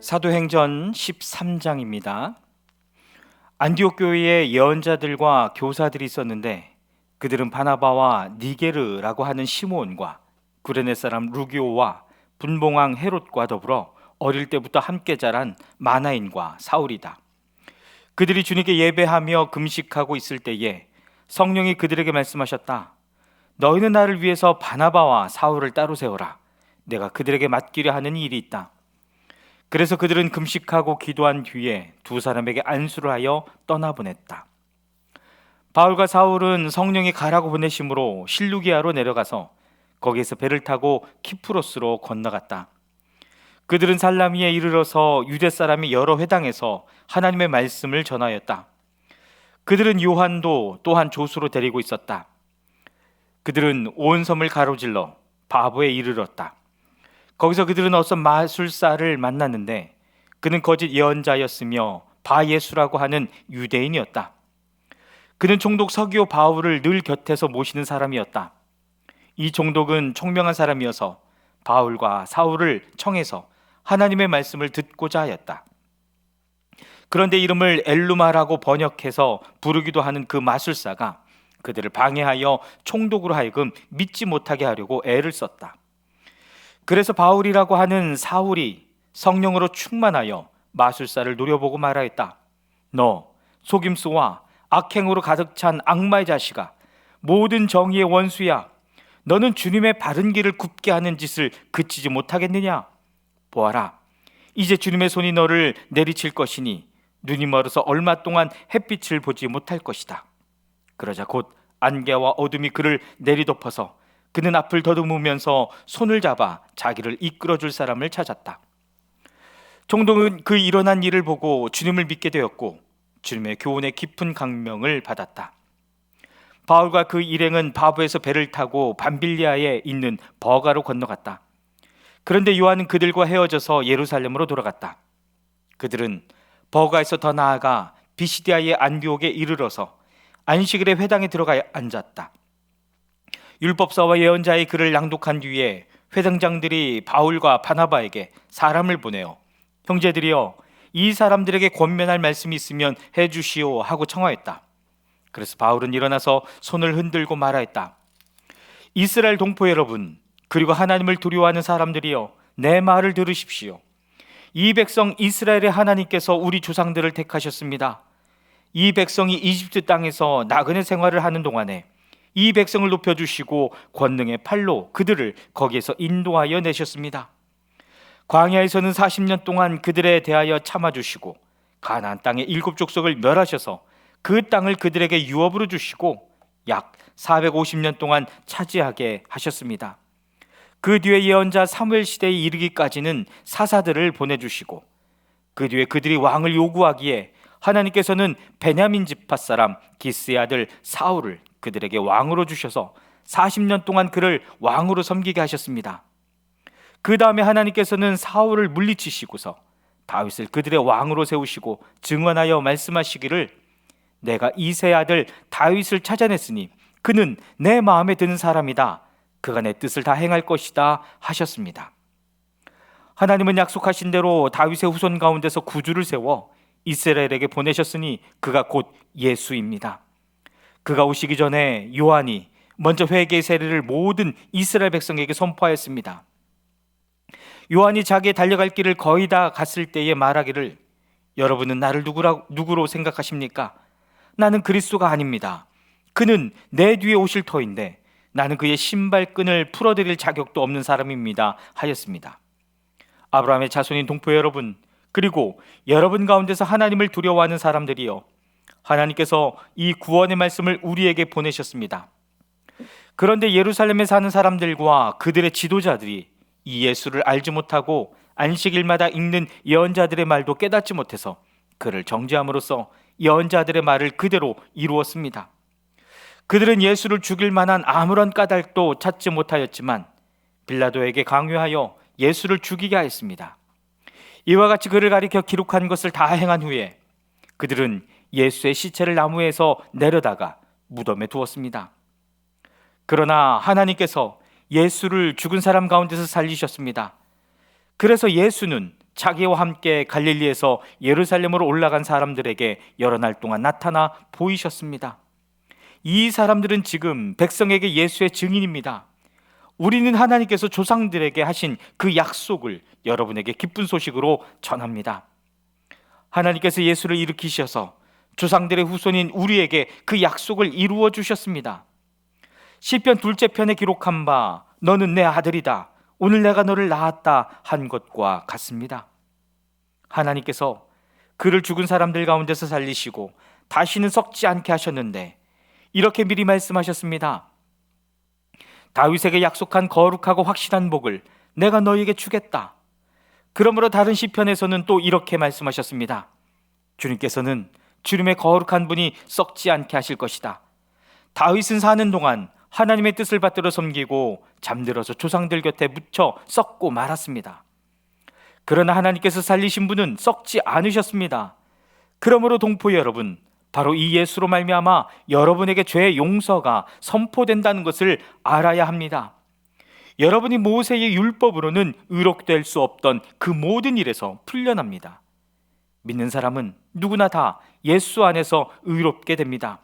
사도행전 13장입니다. 안디옥 교회에 예언자들과 교사들이 있었는데 그들은 바나바와 니게르라고 하는 시므온과 구레네 사람 루기오와 분봉왕 헤롯과 더불어 어릴 때부터 함께 자란 마나인과 사울이다. 그들이 주님께 예배하며 금식하고 있을 때에 성령이 그들에게 말씀하셨다. 너희는 나를 위해서 바나바와 사울을 따로 세워라. 내가 그들에게 맡기려 하는 일이 있다. 그래서 그들은 금식하고 기도한 뒤에 두 사람에게 안수를 하여 떠나보냈다. 바울과 사울은 성령이 가라고 보내심으로 실루기아로 내려가서 거기에서 배를 타고 키프로스로 건너갔다. 그들은 살라미에 이르러서 유대 사람이 여러 회당에서 하나님의 말씀을 전하였다. 그들은 요한도 또한 조수로 데리고 있었다. 그들은 온 섬을 가로질러 바보에 이르렀다. 거기서 그들은 어떤 마술사를 만났는데 그는 거짓 예언자였으며 바예수라고 하는 유대인이었다. 그는 총독 서기오 바울을 늘 곁에서 모시는 사람이었다. 이 총독은 총명한 사람이어서 바울과 사울을 청해서 하나님의 말씀을 듣고자 하였다. 그런데 이름을 엘루마라고 번역해서 부르기도 하는 그 마술사가 그들을 방해하여 총독으로 하여금 믿지 못하게 하려고 애를 썼다. 그래서 바울이라고 하는 사울이 성령으로 충만하여 마술사를 노려보고 말하였다. 너 속임수와 악행으로 가득 찬 악마의 자식아, 모든 정의의 원수야. 너는 주님의 바른 길을 굽게 하는 짓을 그치지 못하겠느냐? 보아라, 이제 주님의 손이 너를 내리칠 것이니 눈이 멀어서 얼마 동안 햇빛을 보지 못할 것이다. 그러자 곧 안개와 어둠이 그를 내리덮어서 그는 앞을 더듬으면서 손을 잡아 자기를 이끌어줄 사람을 찾았다. 총독은 그 일어난 일을 보고 주님을 믿게 되었고 주님의 교훈의 깊은 감명을 받았다. 바울과 그 일행은 바보에서 배를 타고 밤빌리아에 있는 버가로 건너갔다. 그런데 요한은 그들과 헤어져서 예루살렘으로 돌아갔다. 그들은 버가에서 더 나아가 비시디아의 안디옥에 이르러서 안식일에 회당에 들어가 앉았다. 율법사와 예언자의 글을 낭독한 뒤에 회당장들이 바울과 바나바에게 사람을 보내어 형제들이여, 이 사람들에게 권면할 말씀이 있으면 해주시오 하고 청하였다. 그래서 바울은 일어나서 손을 흔들고 말하였다. 이스라엘 동포 여러분, 그리고 하나님을 두려워하는 사람들이여, 내 말을 들으십시오. 이 백성 이스라엘의 하나님께서 우리 조상들을 택하셨습니다. 이 백성이 이집트 땅에서 나그네 생활을 하는 동안에 이 백성을 높여주시고 권능의 팔로 그들을 거기에서 인도하여 내셨습니다. 광야에서는 40년 동안 그들에 대하여 참아주시고 가나안 땅의 7족속을 멸하셔서 그 땅을 그들에게 유업으로 주시고 약 450년 동안 차지하게 하셨습니다. 그 뒤에 예언자 사무엘 시대에 이르기까지는 사사들을 보내주시고 그 뒤에 그들이 왕을 요구하기에 하나님께서는 베냐민 지파 사람 기스의 아들 사울을 그들에게 왕으로 주셔서 40년 동안 그를 왕으로 섬기게 하셨습니다. 그 다음에 하나님께서는 사울을 물리치시고서 다윗을 그들의 왕으로 세우시고 증언하여 말씀하시기를 내가 이새의 아들 다윗을 찾아냈으니 그는 내 마음에 드는 사람이다. 그가 내 뜻을 다 행할 것이다 하셨습니다. 하나님은 약속하신 대로 다윗의 후손 가운데서 구주를 세워 이스라엘에게 보내셨으니 그가 곧 예수입니다. 그가 오시기 전에 요한이 먼저 회개의 세례를 모든 이스라엘 백성에게 선포하였습니다. 요한이 자기의 달려갈 길을 거의 다 갔을 때에 말하기를 여러분은 나를 누구로 생각하십니까? 나는 그리스도가 아닙니다. 그는 내 뒤에 오실 터인데 나는 그의 신발끈을 풀어드릴 자격도 없는 사람입니다 하였습니다. 아브라함의 자손인 동포 여러분, 그리고 여러분 가운데서 하나님을 두려워하는 사람들이여, 하나님께서 이 구원의 말씀을 우리에게 보내셨습니다. 그런데 예루살렘에 사는 사람들과 그들의 지도자들이 이 예수를 알지 못하고 안식일마다 읽는 예언자들의 말도 깨닫지 못해서 그를 정죄함으로써 예언자들의 말을 그대로 이루었습니다. 그들은 예수를 죽일 만한 아무런 까닭도 찾지 못하였지만 빌라도에게 강요하여 예수를 죽이게 하였습니다. 이와 같이 그를 가리켜 기록한 것을 다 행한 후에 그들은 예수의 시체를 나무에서 내려다가 무덤에 두었습니다. 그러나 하나님께서 예수를 죽은 사람 가운데서 살리셨습니다. 그래서 예수는 자기와 함께 갈릴리에서 예루살렘으로 올라간 사람들에게 여러 날 동안 나타나 보이셨습니다. 이 사람들은 지금 백성에게 예수의 증인입니다. 우리는 하나님께서 조상들에게 하신 그 약속을 여러분에게 기쁜 소식으로 전합니다. 하나님께서 예수를 일으키셔서 조상들의 후손인 우리에게 그 약속을 이루어 주셨습니다. 시편 둘째 편에 기록한 바 너는 내 아들이다, 오늘 내가 너를 낳았다 한 것과 같습니다. 하나님께서 그를 죽은 사람들 가운데서 살리시고 다시는 썩지 않게 하셨는데 이렇게 미리 말씀하셨습니다. 다윗에게 약속한 거룩하고 확실한 복을 내가 너에게 주겠다. 그러므로 다른 시편에서는 또 이렇게 말씀하셨습니다. 주님께서는 주님의 거룩한 분이 썩지 않게 하실 것이다. 다윗은 사는 동안 하나님의 뜻을 받들어 섬기고 잠들어서 조상들 곁에 묻혀 썩고 말았습니다. 그러나 하나님께서 살리신 분은 썩지 않으셨습니다. 그러므로 동포 여러분, 바로 이 예수로 말미암아 여러분에게 죄의 용서가 선포된다는 것을 알아야 합니다. 여러분이 모세의 율법으로는 의롭될 수 없던 그 모든 일에서 풀려납니다. 믿는 사람은 누구나 다 예수 안에서 의롭게 됩니다.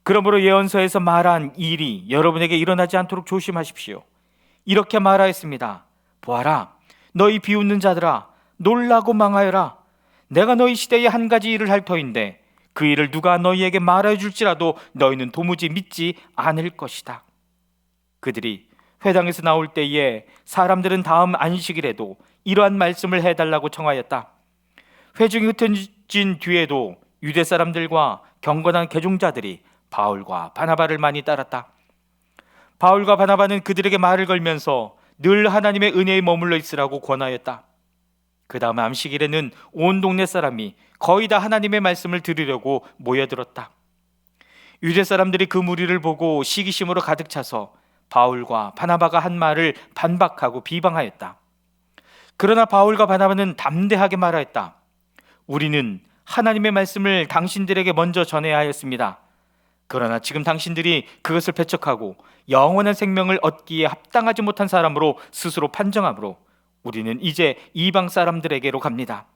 그러므로 예언서에서 말한 일이 여러분에게 일어나지 않도록 조심하십시오. 이렇게 말하였습니다. 보아라, 너희 비웃는 자들아, 놀라고 망하여라. 내가 너희 시대에 한 가지 일을 할 터인데 그 일을 누가 너희에게 말해줄지라도 너희는 도무지 믿지 않을 것이다. 그들이 회당에서 나올 때에 사람들은 다음 안식일에도 이러한 말씀을 해달라고 청하였다. 회중이 흩어진 뒤에도 유대 사람들과 경건한 개종자들이 바울과 바나바를 많이 따랐다. 바울과 바나바는 그들에게 말을 걸면서 늘 하나님의 은혜에 머물러 있으라고 권하였다. 그 다음 안식일에는 온 동네 사람이 거의 다 하나님의 말씀을 들으려고 모여들었다. 유대 사람들이 그 무리를 보고 시기심으로 가득 차서 바울과 바나바가 한 말을 반박하고 비방하였다. 그러나 바울과 바나바는 담대하게 말하였다. 우리는 하나님의 말씀을 당신들에게 먼저 전해야 하였습니다. 그러나 지금 당신들이 그것을 배척하고 영원한 생명을 얻기에 합당하지 못한 사람으로 스스로 판정하므로 우리는 이제 이방 사람들에게로 갑니다.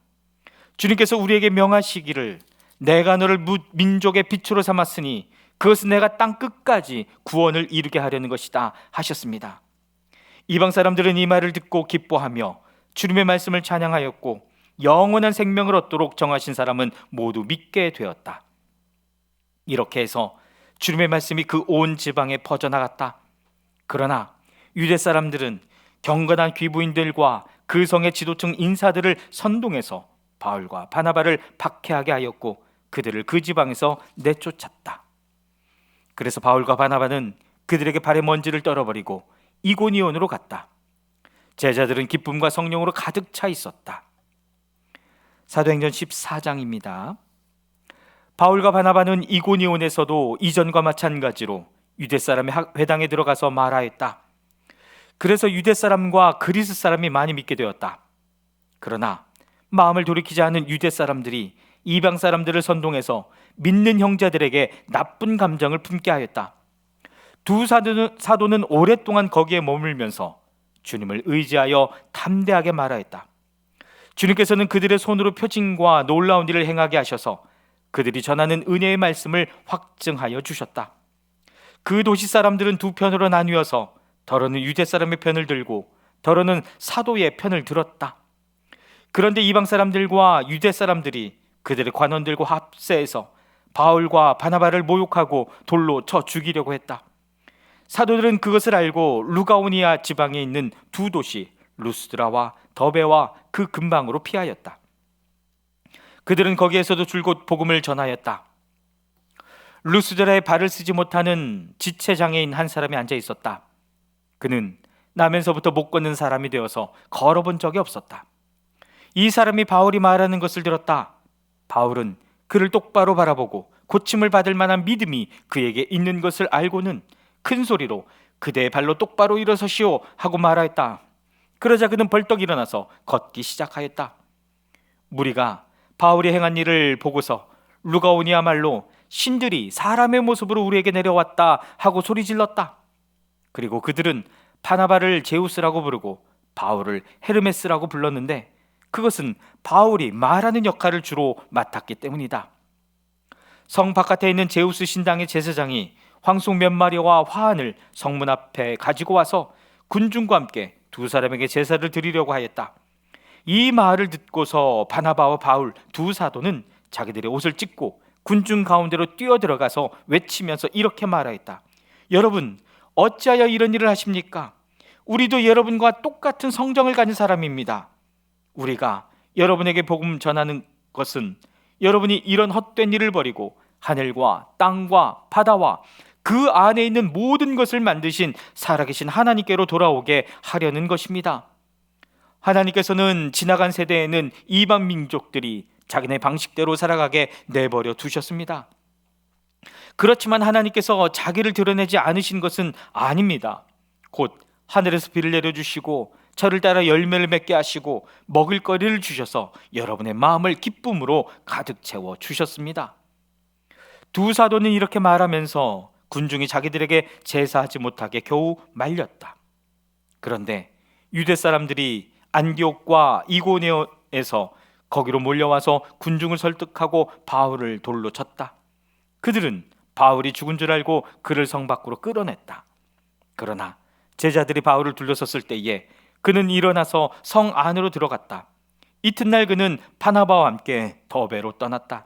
주님께서 우리에게 명하시기를 내가 너를 민족의 빛으로 삼았으니 그것은 내가 땅 끝까지 구원을 이루게 하려는 것이다 하셨습니다. 이방 사람들은 이 말을 듣고 기뻐하며 주님의 말씀을 찬양하였고 영원한 생명을 얻도록 정하신 사람은 모두 믿게 되었다. 이렇게 해서 주님의 말씀이 그 온 지방에 퍼져나갔다. 그러나 유대 사람들은 경건한 귀부인들과 그 성의 지도층 인사들을 선동해서 바울과 바나바를 박해하게 하였고 그들을 그 지방에서 내쫓았다. 그래서 바울과 바나바는 그들에게 발의 먼지를 떨어버리고 이고니온으로 갔다. 제자들은 기쁨과 성령으로 가득 차 있었다. 사도행전 14장입니다. 바울과 바나바는 이고니온에서도 이전과 마찬가지로 유대 사람의 회당에 들어가서 말하였다. 그래서 유대 사람과 그리스 사람이 많이 믿게 되었다. 그러나 마음을 돌이키지 않은 유대 사람들이 이방 사람들을 선동해서 믿는 형제들에게 나쁜 감정을 품게 하였다. 두 사도는 오랫동안 거기에 머물면서 주님을 의지하여 담대하게 말하였다. 주님께서는 그들의 손으로 표징과 놀라운 일을 행하게 하셔서 그들이 전하는 은혜의 말씀을 확증하여 주셨다. 그 도시 사람들은 두 편으로 나뉘어서 더러는 유대 사람의 편을 들고 더러는 사도의 편을 들었다. 그런데 이방 사람들과 유대 사람들이 그들의 관원들과 합세해서 바울과 바나바를 모욕하고 돌로 쳐 죽이려고 했다. 사도들은 그것을 알고 루가오니아 지방에 있는 두 도시 루스드라와 더베와 그 근방으로 피하였다. 그들은 거기에서도 줄곧 복음을 전하였다. 루스드라에 발을 쓰지 못하는 지체장애인 한 사람이 앉아 있었다. 그는 나면서부터 못 걷는 사람이 되어서 걸어본 적이 없었다. 이 사람이 바울이 말하는 것을 들었다. 바울은 그를 똑바로 바라보고 고침을 받을 만한 믿음이 그에게 있는 것을 알고는 큰 소리로 그대의 발로 똑바로 일어서시오 하고 말하였다. 그러자 그는 벌떡 일어나서 걷기 시작하였다. 무리가 바울이 행한 일을 보고서 루가오니아 말로 신들이 사람의 모습으로 우리에게 내려왔다 하고 소리질렀다. 그리고 그들은 바나바를 제우스라고 부르고 바울을 헤르메스라고 불렀는데 그것은 바울이 말하는 역할을 주로 맡았기 때문이다. 성 바깥에 있는 제우스 신당의 제사장이 황소 몇 마리와 화환을 성문 앞에 가지고 와서 군중과 함께 두 사람에게 제사를 드리려고 하였다. 이 말을 듣고서 바나바와 바울 두 사도는 자기들의 옷을 찢고 군중 가운데로 뛰어들어가서 외치면서 이렇게 말하였다. 여러분, 어찌하여 이런 일을 하십니까? 우리도 여러분과 똑같은 성정을 가진 사람입니다. 우리가 여러분에게 복음 전하는 것은 여러분이 이런 헛된 일을 버리고 하늘과 땅과 바다와 그 안에 있는 모든 것을 만드신 살아계신 하나님께로 돌아오게 하려는 것입니다. 하나님께서는 지나간 세대에는 이방 민족들이 자기네 방식대로 살아가게 내버려 두셨습니다. 그렇지만 하나님께서 자기를 드러내지 않으신 것은 아닙니다. 곧 하늘에서 비를 내려주시고 저를 따라 열매를 맺게 하시고 먹을거리를 주셔서 여러분의 마음을 기쁨으로 가득 채워 주셨습니다. 두 사도는 이렇게 말하면서 군중이 자기들에게 제사하지 못하게 겨우 말렸다. 그런데 유대 사람들이 안디옥과 이고니온에서 거기로 몰려와서 군중을 설득하고 바울을 돌로 쳤다. 그들은 바울이 죽은 줄 알고 그를 성 밖으로 끌어냈다. 그러나 제자들이 바울을 둘러섰을 때에 그는 일어나서 성 안으로 들어갔다. 이튿날 그는 바나바와 함께 더베로 떠났다.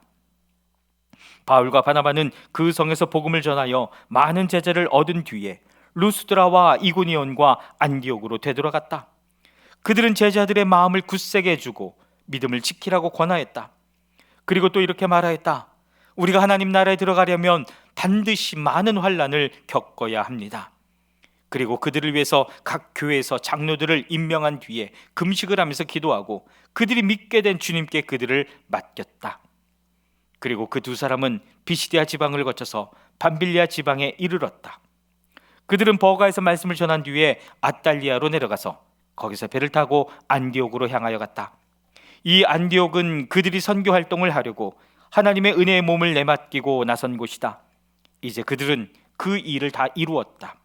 바울과 바나바는 그 성에서 복음을 전하여 많은 제자를 얻은 뒤에 루스드라와 이고니온과 안디옥으로 되돌아갔다. 그들은 제자들의 마음을 굳세게 해주고 믿음을 지키라고 권하였다. 그리고 또 이렇게 말하였다. 우리가 하나님 나라에 들어가려면 반드시 많은 환난을 겪어야 합니다. 그리고 그들을 위해서 각 교회에서 장로들을 임명한 뒤에 금식을 하면서 기도하고 그들이 믿게 된 주님께 그들을 맡겼다. 그리고 그 두 사람은 비시디아 지방을 거쳐서 밤빌리아 지방에 이르렀다. 그들은 버가에서 말씀을 전한 뒤에 아달리아로 내려가서 거기서 배를 타고 안디옥으로 향하여 갔다. 이 안디옥은 그들이 선교 활동을 하려고 하나님의 은혜의 몸을 내맡기고 나선 곳이다. 이제 그들은 그 일을 다 이루었다.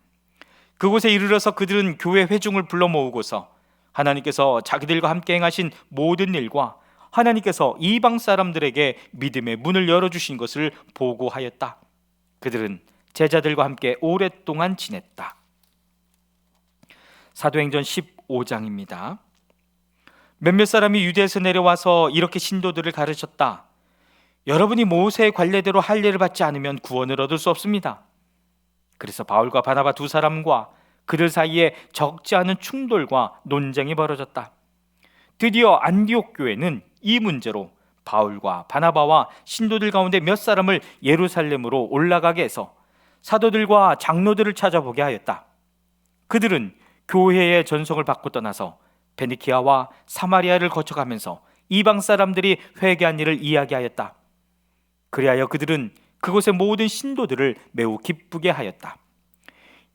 그곳에 이르러서 그들은 교회 회중을 불러 모으고서 하나님께서 자기들과 함께 행하신 모든 일과 하나님께서 이방 사람들에게 믿음의 문을 열어주신 것을 보고하였다. 그들은 제자들과 함께 오랫동안 지냈다. 사도행전 15장입니다. 몇몇 사람이 유대에서 내려와서 이렇게 신도들을 가르쳤다. 여러분이 모세의 관례대로 할례를 받지 않으면 구원을 얻을 수 없습니다. 그래서 바울과 바나바 두 사람과 그들 사이에 적지 않은 충돌과 논쟁이 벌어졌다. 드디어 안디옥 교회는 이 문제로 바울과 바나바와 신도들 가운데 몇 사람을 예루살렘으로 올라가게 해서 사도들과 장로들을 찾아보게 하였다. 그들은 교회의 전송을 받고 떠나서 베니키아와 사마리아를 거쳐가면서 이방 사람들이 회개한 일을 이야기하였다. 그리하여 그들은 그곳의 모든 신도들을 매우 기쁘게 하였다.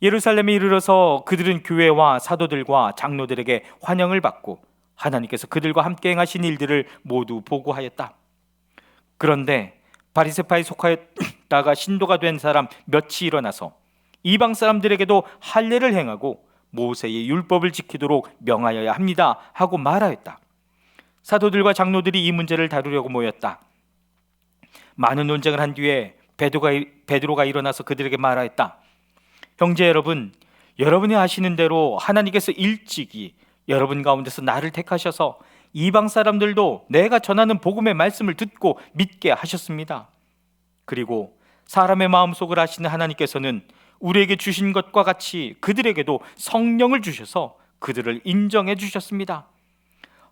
예루살렘에 이르러서 그들은 교회와 사도들과 장로들에게 환영을 받고 하나님께서 그들과 함께 행하신 일들을 모두 보고하였다. 그런데 바리새파에 속하였다가 신도가 된 사람 몇이 일어나서 이방 사람들에게도 할례를 행하고 모세의 율법을 지키도록 명하여야 합니다 하고 말하였다. 사도들과 장로들이 이 문제를 다루려고 모였다. 많은 논쟁을 한 뒤에 베드로가 일어나서 그들에게 말하였다. 형제 여러분, 여러분이 아시는 대로 하나님께서 일찍이 여러분 가운데서 나를 택하셔서 이방 사람들도 내가 전하는 복음의 말씀을 듣고 믿게 하셨습니다. 그리고 사람의 마음속을 아시는 하나님께서는 우리에게 주신 것과 같이 그들에게도 성령을 주셔서 그들을 인정해 주셨습니다.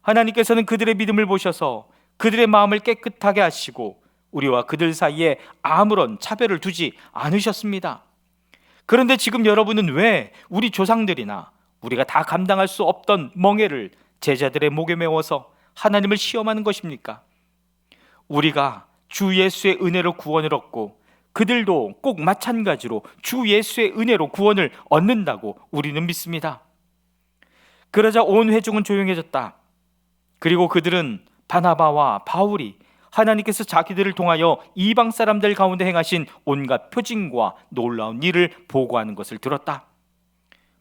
하나님께서는 그들의 믿음을 보셔서 그들의 마음을 깨끗하게 하시고 우리와 그들 사이에 아무런 차별을 두지 않으셨습니다. 그런데 지금 여러분은 왜 우리 조상들이나 우리가 다 감당할 수 없던 멍에를 제자들의 목에 메워서 하나님을 시험하는 것입니까? 우리가 주 예수의 은혜로 구원을 얻고 그들도 꼭 마찬가지로 주 예수의 은혜로 구원을 얻는다고 우리는 믿습니다. 그러자 온 회중은 조용해졌다. 그리고 그들은 바나바와 바울이 하나님께서 자기들을 통하여 이방 사람들 가운데 행하신 온갖 표징과 놀라운 일을 보고하는 것을 들었다.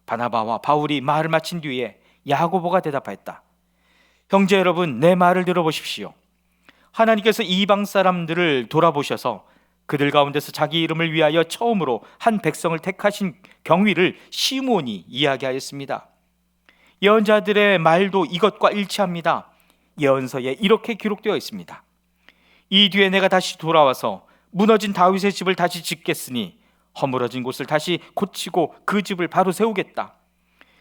바나바와 바울이 말을 마친 뒤에 야고보가 대답하였다. 형제 여러분, 내 말을 들어보십시오. 하나님께서 이방 사람들을 돌아보셔서 그들 가운데서 자기 이름을 위하여 처음으로 한 백성을 택하신 경위를 시므온이 이야기하였습니다. 예언자들의 말도 이것과 일치합니다. 예언서에 이렇게 기록되어 있습니다. 이 뒤에 내가 다시 돌아와서 무너진 다윗의 집을 다시 짓겠으니 허물어진 곳을 다시 고치고 그 집을 바로 세우겠다.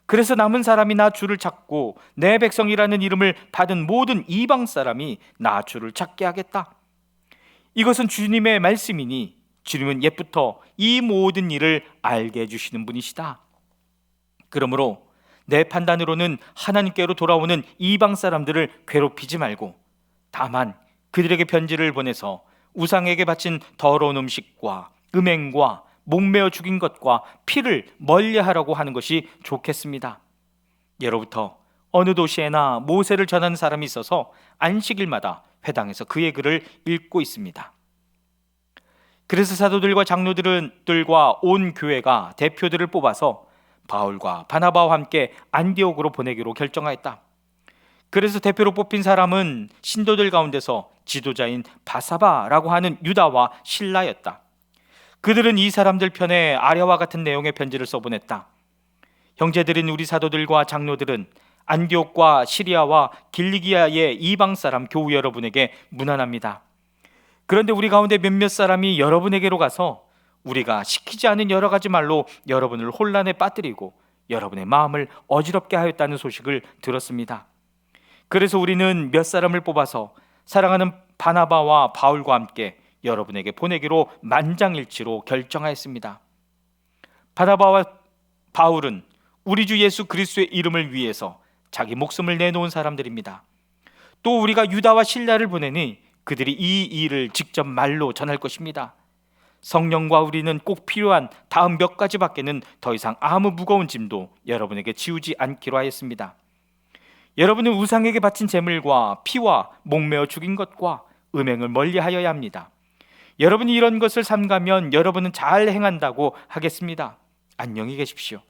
그래서 남은 사람이 나 주를 찾고 내 백성이라는 이름을 받은 모든 이방 사람이 나 주를 찾게 하겠다. 이것은 주님의 말씀이니 주님은 옛부터 이 모든 일을 알게 해주시는 분이시다. 그러므로 내 판단으로는 하나님께로 돌아오는 이방 사람들을 괴롭히지 말고 다만 그들에게 편지를 보내서 우상에게 바친 더러운 음식과 음행과 목매어 죽인 것과 피를 멀리하라고 하는 것이 좋겠습니다. 예로부터 어느 도시에나 모세를 전하는 사람이 있어서 안식일마다 회당에서 그의 글을 읽고 있습니다. 그래서 사도들과 장로들과 온 교회가 대표들을 뽑아서 바울과 바나바와 함께 안디옥으로 보내기로 결정하였다. 그래서 대표로 뽑힌 사람은 신도들 가운데서 지도자인 바사바라고 하는 유다와 실라였다. 그들은 이 사람들 편에 아래와 같은 내용의 편지를 써보냈다. 형제들인 우리 사도들과 장로들은 안디옥과 시리아와 길리기아의 이방 사람 교우 여러분에게 문안합니다. 그런데 우리 가운데 몇몇 사람이 여러분에게로 가서 우리가 시키지 않은 여러 가지 말로 여러분을 혼란에 빠뜨리고 여러분의 마음을 어지럽게 하였다는 소식을 들었습니다. 그래서 우리는 몇 사람을 뽑아서 사랑하는 바나바와 바울과 함께 여러분에게 보내기로 만장일치로 결정하였습니다. 바나바와 바울은 우리 주 예수 그리스도의 이름을 위해서 자기 목숨을 내놓은 사람들입니다. 또 우리가 유다와 실라를 보내니 그들이 이 일을 직접 말로 전할 것입니다. 성령과 우리는 꼭 필요한 다음 몇 가지밖에는 더 이상 아무 무거운 짐도 여러분에게 지우지 않기로 하였습니다. 여러분은 우상에게 바친 제물과 피와 목매어 죽인 것과 음행을 멀리하여야 합니다. 여러분이 이런 것을 삼가면 여러분은 잘 행한다고 하겠습니다. 안녕히 계십시오.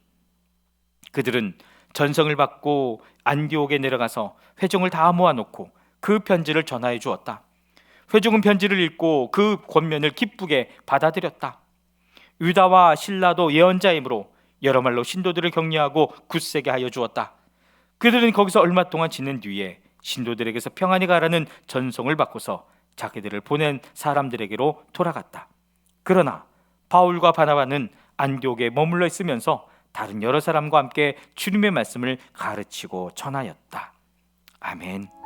그들은 전성을 받고 안디옥에 내려가서 회중을 다 모아놓고 그 편지를 전하여 주었다. 회중은 편지를 읽고 그 권면을 기쁘게 받아들였다. 유다와 실라도 예언자이므로 여러 말로 신도들을 격려하고 굳세게 하여 주었다. 그들은 거기서 얼마 동안 지낸 뒤에 신도들에게서 평안히 가라는 전송을 받고서 자기들을 보낸 사람들에게로 돌아갔다. 그러나 바울과 바나바는 안디옥에 머물러 있으면서 다른 여러 사람과 함께 주님의 말씀을 가르치고 전하였다. 아멘.